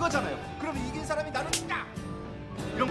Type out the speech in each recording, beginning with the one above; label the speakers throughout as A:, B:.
A: 거잖아요. 그럼 이긴 사람이 나는 딱 이런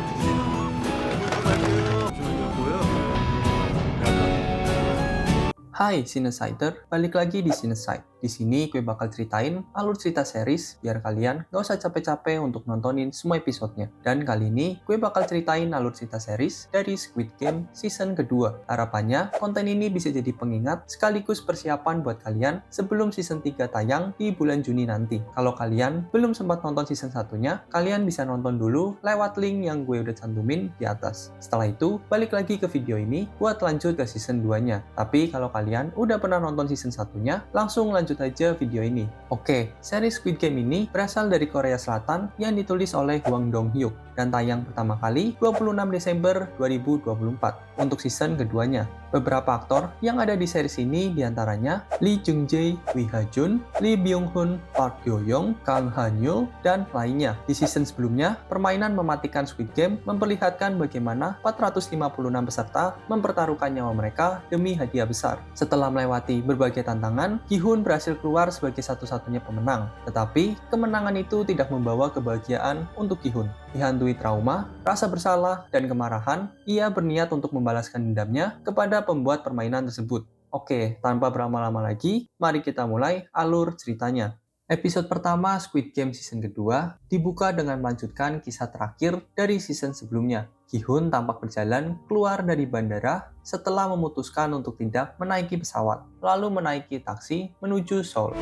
B: Hai Cinesider, balik lagi di Cineside. Di sini gue bakal ceritain alur cerita series biar kalian gak usah capek-capek untuk nontonin semua episodenya. Dan kali ini gue bakal ceritain alur cerita series dari Squid Game season kedua. Harapannya konten ini bisa jadi pengingat sekaligus persiapan buat kalian sebelum season 3 tayang di bulan Juni nanti. Kalau kalian belum sempat nonton season satunya, kalian bisa nonton dulu lewat link yang gue udah cantumin di atas. Setelah itu, balik lagi ke video ini buat lanjut ke season 2-nya. Tapi kalau kalian udah pernah nonton season satunya, langsung lanjut aja video ini. Oke, seri Squid Game ini berasal dari Korea Selatan yang ditulis oleh Hwang Dong-hyuk dan tayang pertama kali 26 Desember 2024 untuk season keduanya. Beberapa aktor yang ada di series ini diantaranya Lee Jung-jae, Wi Ha-jun, Lee Byung-hun, Park Hyo-young, Kang Han-yul, dan lainnya. Di season sebelumnya, permainan mematikan Squid Game memperlihatkan bagaimana 456 peserta mempertaruhkan nyawa mereka demi hadiah besar. Setelah melewati berbagai tantangan, Gi-hun berhasil keluar sebagai satu-satunya pemenang. Tetapi, kemenangan itu tidak membawa kebahagiaan untuk Gi-hun. Dihantui trauma, rasa bersalah, dan kemarahan, ia berniat untuk membalaskan dendamnya kepada pembuat permainan tersebut. Oke, tanpa berlama-lama lagi, mari kita mulai alur ceritanya. Episode pertama Squid Game season kedua dibuka dengan melanjutkan kisah terakhir dari season sebelumnya. Gi-hun tampak berjalan keluar dari bandara setelah memutuskan untuk tidak menaiki pesawat, lalu menaiki taksi menuju Seoul.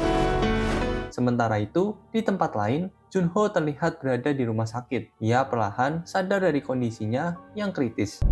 B: Sementara itu, di tempat lain, Junho terlihat berada di rumah sakit. Ia perlahan sadar dari kondisinya yang kritis.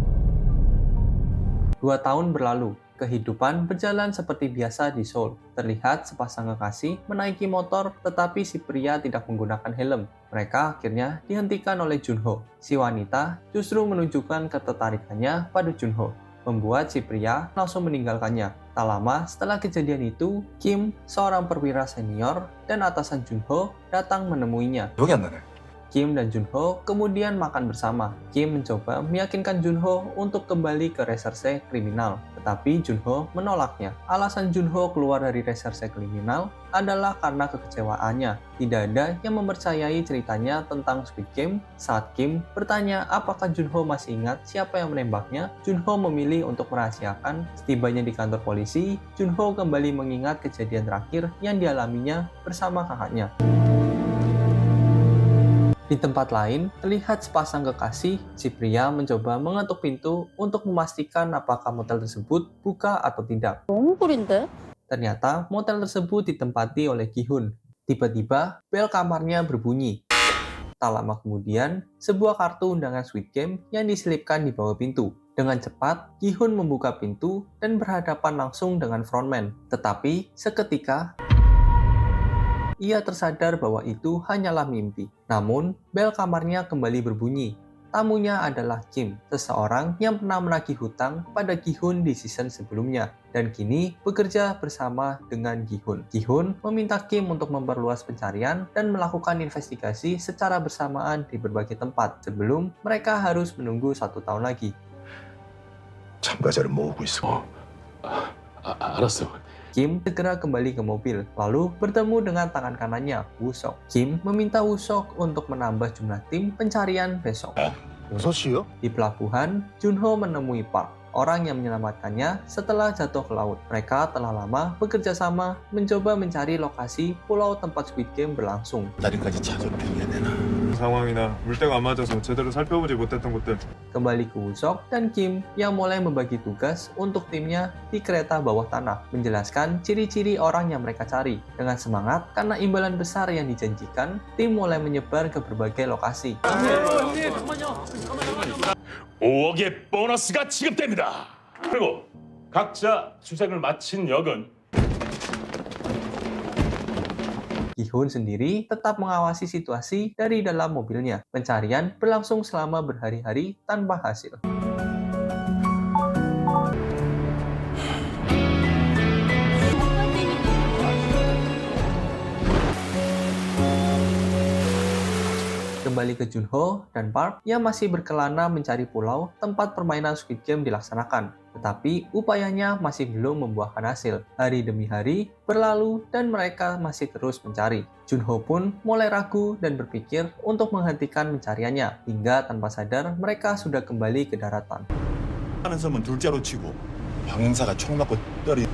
B: 2 tahun berlalu, kehidupan berjalan seperti biasa di Seoul. Terlihat sepasang kekasih menaiki motor, tetapi si pria tidak menggunakan helm. Mereka akhirnya dihentikan oleh Junho. Si wanita justru menunjukkan ketertarikannya pada Junho, membuat si pria langsung meninggalkannya. Tak lama setelah kejadian itu, Kim, seorang perwira senior dan atasan Junho, datang menemuinya.
A: 기억이 안 나네.
B: Kim dan Junho kemudian makan bersama. Kim mencoba meyakinkan Junho untuk kembali ke reserse kriminal, tetapi Junho menolaknya. Alasan Junho keluar dari reserse kriminal adalah karena kekecewaannya. Tidak ada yang mempercayai ceritanya tentang Squid Game. Saat Kim bertanya apakah Junho masih ingat siapa yang menembaknya, Junho memilih untuk merahasiakan. Setibanya di kantor polisi, Junho kembali mengingat kejadian terakhir yang dialaminya bersama kakaknya. Di tempat lain, terlihat sepasang kekasih, si pria mencoba mengetuk pintu untuk memastikan apakah motel tersebut buka atau tidak.
C: 너무 꿀인데?
B: Ternyata motel tersebut ditempati oleh Gi-hun. Tiba-tiba, bel kamarnya berbunyi. Tak lama kemudian, sebuah kartu undangan Squid Game yang diselipkan di bawah pintu. Dengan cepat, Gi-hun membuka pintu dan berhadapan langsung dengan frontman. Tetapi, seketika, ia tersadar bahwa itu hanyalah mimpi. Namun, bel kamarnya kembali berbunyi. Tamunya adalah Kim, seseorang yang pernah menagih hutang pada Gi-hun di season sebelumnya, dan kini bekerja bersama dengan Gi-hun. Gi-hun meminta Kim untuk memperluas pencarian dan melakukan investigasi secara bersamaan di berbagai tempat, sebelum mereka harus menunggu 1 tahun lagi.
A: 참가자를 모으고 있어.
D: 알았어.
B: Kim segera kembali ke mobil, lalu bertemu dengan tangan kanannya, Woo-sok. Kim meminta Woo-sok untuk menambah jumlah tim pencarian besok.
A: 6시요?
B: Di pelabuhan, Junho menemui Park, orang yang menyelamatkannya setelah jatuh ke laut. Mereka telah lama bekerja sama mencoba mencari lokasi pulau tempat Squid Game berlangsung.
A: 다리까지 찾아오면 되나?
E: 상황이나 물때가 안 맞아서 제대로 살펴보지 못했던 곳들.
B: Kembali ke Woo-sok dan Kim yang mulai membagi tugas untuk timnya di kereta bawah tanah, menjelaskan ciri-ciri orang yang mereka cari. Dengan semangat karena imbalan besar yang dijanjikan, tim mulai menyebar ke berbagai lokasi.
D: 5억의 보너스가 지급됩니다. 그리고 각자 수색을 마친 역은
B: Gi-hun sendiri tetap mengawasi situasi dari dalam mobilnya. Pencarian berlangsung selama berhari-hari tanpa hasil. Kembali ke Junho dan Park yang masih berkelana mencari pulau tempat permainan Squid Game dilaksanakan. Tetapi upayanya masih belum membuahkan hasil. Hari demi hari berlalu dan mereka masih terus mencari. Junho pun mulai ragu dan berpikir untuk menghentikan pencariannya. Hingga tanpa sadar mereka sudah kembali ke daratan.
A: 하는 섬은 둘째로 치고 황 형사가 총 맞고 떨이.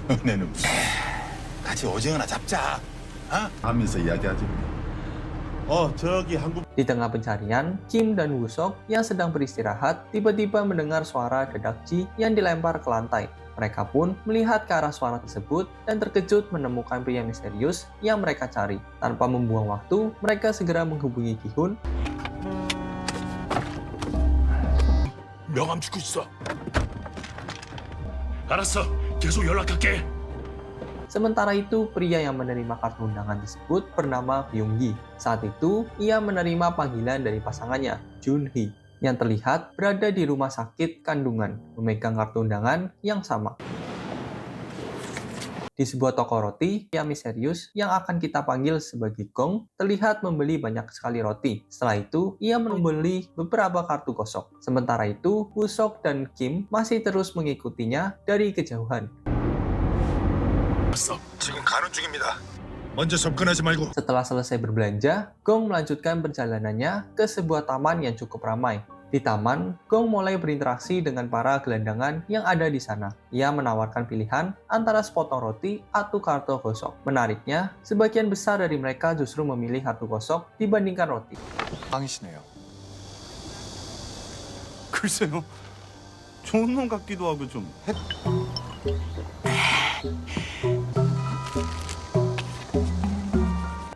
A: 은혜는 무슨 같이 오징어나 잡자. 하면서 이야기하지. 저기 한국.
B: Di tengah pencarian, Kim dan Woo-sok yang sedang beristirahat tiba-tiba mendengar suara Dadakji yang dilempar ke lantai. Mereka pun melihat ke arah suara tersebut dan terkejut menemukan pria misterius yang mereka cari. Tanpa membuang waktu, mereka segera menghubungi Gi-hun.
D: 명함 주고 있어. 알았어. 계속 연락할게.
B: Sementara itu, pria yang menerima kartu undangan tersebut bernama Byung-gi. Saat itu, ia menerima panggilan dari pasangannya, Jun-hee, yang terlihat berada di rumah sakit kandungan, memegang kartu undangan yang sama. Di sebuah toko roti, pria misterius yang akan kita panggil sebagai Gong terlihat membeli banyak sekali roti. Setelah itu, ia membeli beberapa kartu kosong. Sementara itu, Woo-sok dan Kim masih terus mengikutinya dari kejauhan.
A: 지금 가는 중입니다. 먼저 접근하지 말고.
B: Setelah selesai berbelanja, Gong melanjutkan perjalanannya ke sebuah taman yang cukup ramai. Di taman, Gong mulai berinteraksi dengan para gelandangan yang ada di sana. Ia menawarkan pilihan antara sepotong roti atau kartu kosong. Menariknya, sebagian besar dari mereka justru memilih kartu kosong dibandingkan roti.
A: 빵이시네요.
C: 글쎄요. 좋은 놈 같기도 하고 좀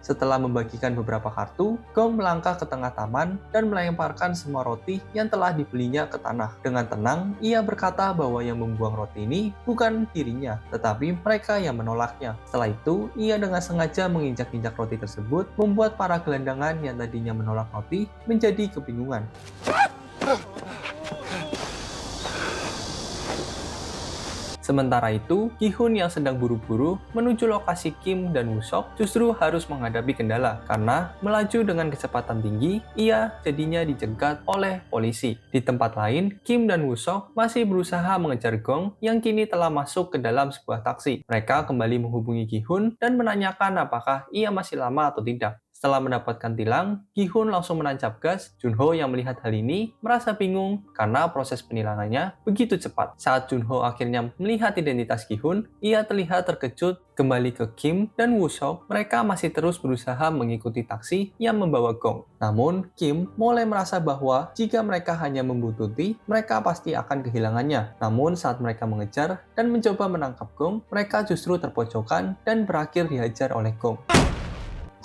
B: Setelah membagikan beberapa kartu, Gong melangkah ke tengah taman dan melemparkan semua roti yang telah dibelinya ke tanah. Dengan tenang, ia berkata bahwa yang membuang roti ini bukan dirinya, tetapi mereka yang menolaknya. Setelah itu, ia dengan sengaja menginjak-injak roti tersebut, membuat para gelandangan yang tadinya menolak roti menjadi kebingungan. Sementara itu, Gi-hun yang sedang buru-buru menuju lokasi Kim dan Woo-sok justru harus menghadapi kendala karena melaju dengan kecepatan tinggi, ia jadinya dicegat oleh polisi. Di tempat lain, Kim dan Woo-sok masih berusaha mengejar Gong yang kini telah masuk ke dalam sebuah taksi. Mereka kembali menghubungi Gi-hun dan menanyakan apakah ia masih lama atau tidak. Setelah mendapatkan tilang, Gi-hun langsung menancap gas. Junho yang melihat hal ini merasa bingung karena proses penilangannya begitu cepat. Saat Junho akhirnya melihat identitas Gi-hun, ia terlihat terkejut. Kembali ke Kim dan Woo-sok, mereka masih terus berusaha mengikuti taksi yang membawa Gong. Namun, Kim mulai merasa bahwa jika mereka hanya membuntuti, mereka pasti akan kehilangannya. Namun, saat mereka mengejar dan mencoba menangkap Gong, mereka justru terpojokkan dan berakhir dihajar oleh Gong.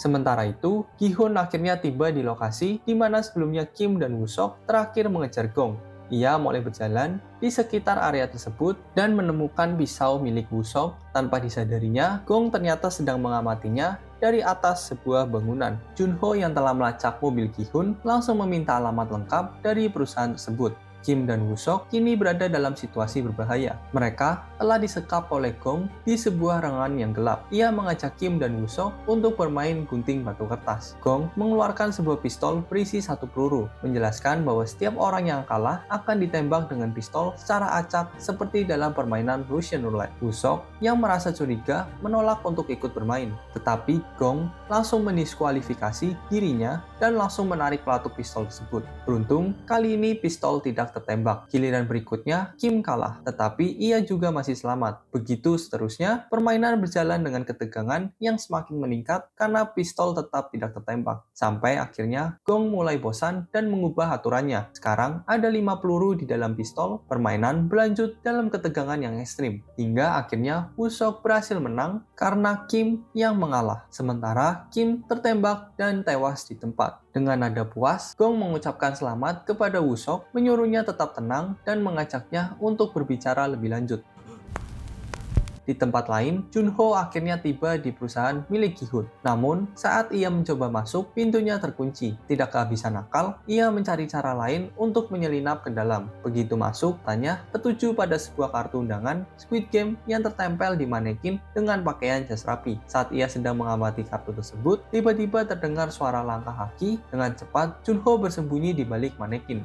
B: Sementara itu, Gi-hun akhirnya tiba di lokasi di mana sebelumnya Kim dan Woo-sok terakhir mengejar Gong. Ia mulai berjalan di sekitar area tersebut dan menemukan pisau milik Woo-sok. Tanpa disadarinya, Gong ternyata sedang mengamatinya dari atas sebuah bangunan. Junho yang telah melacak mobil Gi-hun langsung meminta alamat lengkap dari perusahaan tersebut. Kim dan Woo-sok kini berada dalam situasi berbahaya. Mereka telah disekap oleh Gong di sebuah ruangan yang gelap. Ia mengajak Kim dan Woo-sok untuk bermain gunting batu kertas. Gong mengeluarkan sebuah pistol berisi 1 peluru, menjelaskan bahwa setiap orang yang kalah akan ditembak dengan pistol secara acak seperti dalam permainan Russian Roulette. Woo-sok yang merasa curiga menolak untuk ikut bermain, tetapi Gong langsung mendiskualifikasi dirinya dan langsung menarik pelatuk pistol tersebut. Beruntung, kali ini pistol tidak tertembak. Giliran berikutnya, Kim kalah, tetapi ia juga masih selamat. Begitu seterusnya, permainan berjalan dengan ketegangan yang semakin meningkat karena pistol tetap tidak tertembak. Sampai akhirnya, Gong mulai bosan dan mengubah aturannya. Sekarang, ada 5 peluru di dalam pistol. Permainan berlanjut dalam ketegangan yang ekstrim. Hingga akhirnya, Woo-sok berhasil menang karena Kim yang mengalah. Sementara, Kim tertembak dan tewas di tempat. Dengan nada puas, Gong mengucapkan selamat kepada Woo-sok, menyuruhnya tetap tenang dan mengajaknya untuk berbicara lebih lanjut. Di tempat lain, Junho akhirnya tiba di perusahaan milik Gi-hun. Namun, saat ia mencoba masuk, pintunya terkunci. Tidak kehabisan akal, ia mencari cara lain untuk menyelinap ke dalam. Begitu masuk, tanya tertuju pada sebuah kartu undangan Squid Game yang tertempel di manekin dengan pakaian jas rapi. Saat ia sedang mengamati kartu tersebut, tiba-tiba terdengar suara langkah kaki. Dengan cepat, Junho bersembunyi di balik manekin.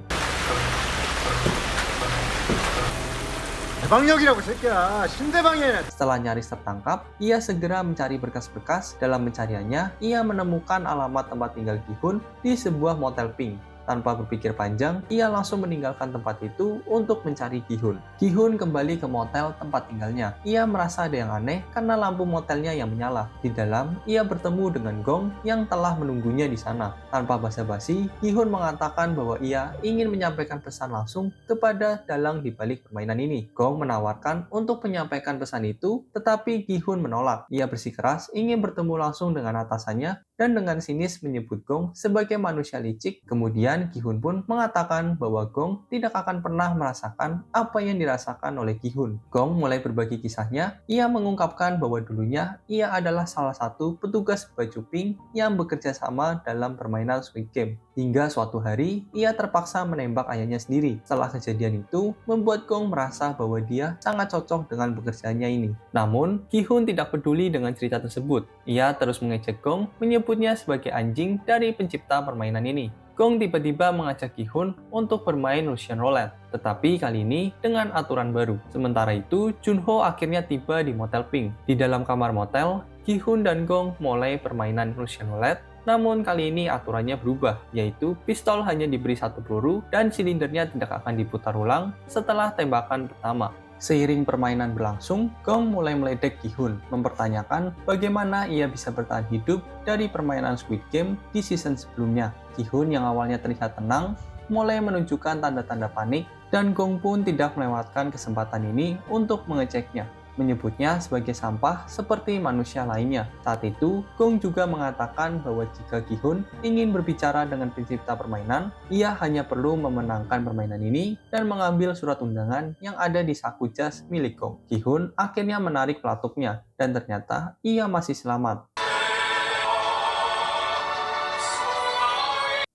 F: 대방역이라고 새끼야. 신대방이야.
B: Setelah nyaris tertangkap, ia segera mencari berkas-berkas. Dalam pencariannya, ia menemukan alamat tempat tinggal Gi-hun di sebuah motel pink. Tanpa berpikir panjang, ia langsung meninggalkan tempat itu untuk mencari Gi-hun. Gi-hun kembali ke motel tempat tinggalnya. Ia merasa ada yang aneh karena lampu motelnya yang menyala. Di dalam, ia bertemu dengan Gong yang telah menunggunya di sana. Tanpa basa-basi, Gi-hun mengatakan bahwa ia ingin menyampaikan pesan langsung kepada dalang di balik permainan ini. Gong menawarkan untuk menyampaikan pesan itu, tetapi Gi-hun menolak. Ia bersikeras ingin bertemu langsung dengan atasannya dan dengan sinis menyebut Gong sebagai manusia licik. Kemudian Gi-hun pun mengatakan bahwa Gong tidak akan pernah merasakan apa yang dirasakan oleh Gi-hun. Gong mulai berbagi kisahnya. Ia mengungkapkan bahwa dulunya ia adalah salah satu petugas baju pink yang bekerja sama dalam permainan Squid Game. Hingga suatu hari, ia terpaksa menembak ayahnya sendiri. Setelah kejadian itu, membuat Gong merasa bahwa dia sangat cocok dengan pekerjaannya ini. Namun, Gi-hun tidak peduli dengan cerita tersebut. Ia terus mengejek Gong, menyebutnya sebagai anjing dari pencipta permainan ini. Gong tiba-tiba mengajak Gi-hun untuk bermain Russian Roulette, tetapi kali ini dengan aturan baru. Sementara itu, Junho akhirnya tiba di motel pink. Di dalam kamar motel, Gi-hun dan Gong mulai permainan Russian Roulette. Namun kali ini aturannya berubah, yaitu pistol hanya diberi satu peluru dan silindernya tidak akan diputar ulang setelah tembakan pertama. Seiring permainan berlangsung, Gong mulai meledek Gi-hun, mempertanyakan bagaimana ia bisa bertahan hidup dari permainan Squid Game di season sebelumnya. Gi-hun yang awalnya terlihat tenang, mulai menunjukkan tanda-tanda panik, dan Gong pun tidak melewatkan kesempatan ini untuk mengeceknya, menyebutnya sebagai sampah seperti manusia lainnya. Saat itu, Gong juga mengatakan bahwa jika Gi-hun ingin berbicara dengan pencipta permainan, ia hanya perlu memenangkan permainan ini dan mengambil surat undangan yang ada di saku jas milik Gong. Gi-hun akhirnya menarik pelatuknya, dan ternyata ia masih selamat.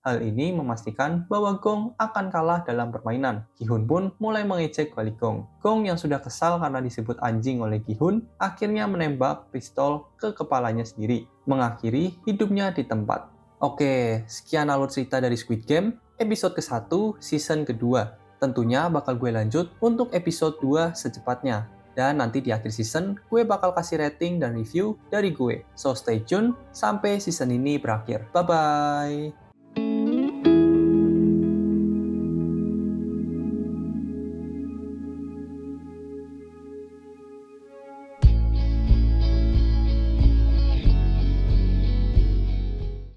B: Hal ini memastikan bahwa Gong akan kalah dalam permainan. Gi-hun pun mulai mengejek balik Gong. Gong yang sudah kesal karena disebut anjing oleh Gi-hun, akhirnya menembak pistol ke kepalanya sendiri, mengakhiri hidupnya di tempat. Oke, sekian alur cerita dari Squid Game, episode ke-1, season kedua. Tentunya bakal gue lanjut untuk episode 2 secepatnya. Dan nanti di akhir season, gue bakal kasih rating dan review dari gue. So stay tune sampai season ini berakhir. Bye-bye!